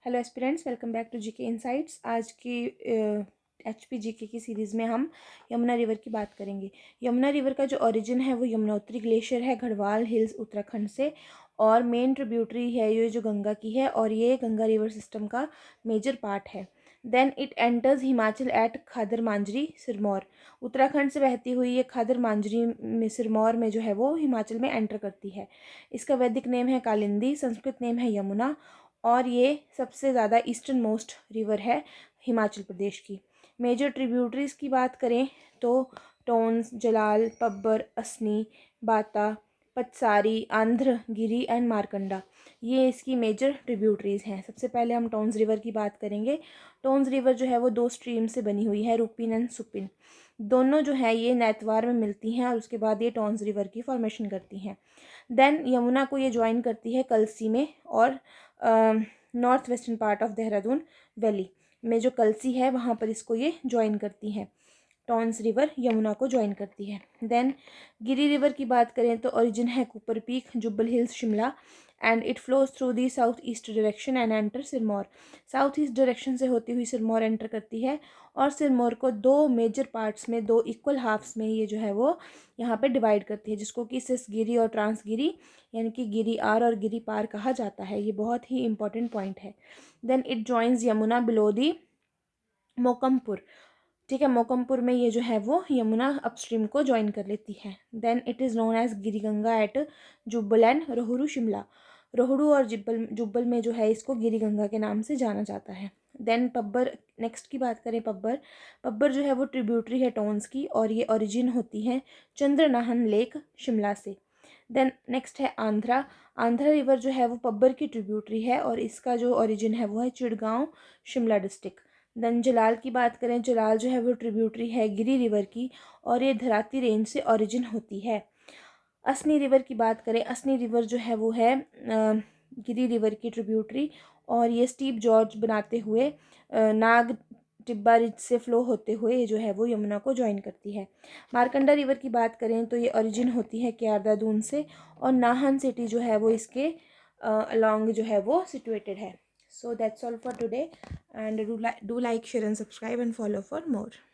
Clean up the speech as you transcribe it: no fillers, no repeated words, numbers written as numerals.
Hello aspirants, welcome back to GK insights. आज की HP GK की सीरीज़ में हम यमुना रिवर की बात करेंगे। यमुना रिवर का जो ओरिजिन है वो यमुनोत्री ग्लेशियर है, गढ़वाल हिल्स उत्तराखंड से, और मेन ट्रिब्यूटरी है ये जो गंगा की है, और ये गंगा रिवर सिस्टम का मेजर पार्ट है। Then it enters Himachal at Khadar Manjari Sirmaur. Uttarakhand से बहती हुई ये खादर मांजरी में सिरमौर में जो है वो हिमाचल में एंटर करती है। इसका वैदिक नेम है कालिंदी, संस्कृत नेम है यमुना, और ये सबसे ज़्यादा ईस्टर्न मोस्ट रिवर है हिमाचल प्रदेश की। मेजर ट्रिब्यूटरीज़ की बात करें तो टोन्स, जलाल, पब्बर, असनी, बाता, पतसारी, आंध्र, गिरी एंड मारकंडा, ये इसकी मेजर ट्रिब्यूटरीज़ हैं। सबसे पहले हम टोन्स रिवर की बात करेंगे। टोन्स रिवर जो है वो दो स्ट्रीम से बनी हुई है, रुपिन एंड सुपिन। दोनों जो है ये नैतवार में मिलती हैं और उसके बाद ये टोन्स रिवर की फॉर्मेशन करती हैं। देन यमुना को ये ज्वाइन करती है कलसी में, और north western part of Dehradun valley में जो कलसी है वहाँ पर इसको ये ज्वाइन करती है। टॉन्स रिवर यमुना को ज्वाइन करती है। देन गिरी रिवर की बात करें तो ओरिजिन है Kupar peak, Jubbal hills, Shimla, and it flows through the south east direction and enter Sirmaur. South east direction से होती हुई सिरमौर एंटर करती है, और सिरमौर को दो मेजर पार्ट्स में, दो इक्वल हाफ्स में ये जो है वो यहाँ पे डिवाइड करती है, जिसको कि सिसगिरी और ट्रांसगिरी यानी कि गिरी आर और गिरी पार कहा जाता है। ये बहुत ही इंपॉर्टेंट पॉइंट है। Then it joins Yamuna below the Mokampur. ठीक है, मोकमपुर में ये जो है वो यमुना अपस्ट्रीम को ज्वाइन कर लेती है। Then it is known as Giriganga at Jubbal and Rohru Shimla. Rohru और जुब्बल जुब्बल में जो है इसको गिरिगंगा के नाम से जाना जाता है। देन पब्बर, नेक्स्ट की बात करें पब्बर। पब्बर जो है वो ट्रिब्यूटरी है टोन्स की, और ये ओरिजिन होती है चंद्रनाहन लेक शिमला से। देन नेक्स्ट है आंध्रा। आंध्रा रिवर जो है वो पब्बर की ट्रिब्यूटरी है, और इसका जो ओरिजिन है वो है चिड़गांव शिमला डिस्ट्रिक्ट। देन जलाल की बात करें, जलाल जो है वो ट्रिब्यूटरी है गिरी रिवर की, और ये धराती रेंज से ओरिजिन होती है। असनी रिवर की बात करें, असनी रिवर जो है वो है गिरी रिवर की ट्रिब्यूटरी, और ये स्टीप जॉर्ज बनाते हुए नाग टिब्बा रिज से फ्लो होते हुए ये जो है वो यमुना को ज्वाइन करती है। मारकंडा रिवर की बात करें तो ये ओरिजिन होती है क्यारदादून से, और नाहन सिटी जो है वो इसके अलॉन्ग जो है वो सिचुएटेड है। So that's all for today, and do like, share and subscribe and follow for more.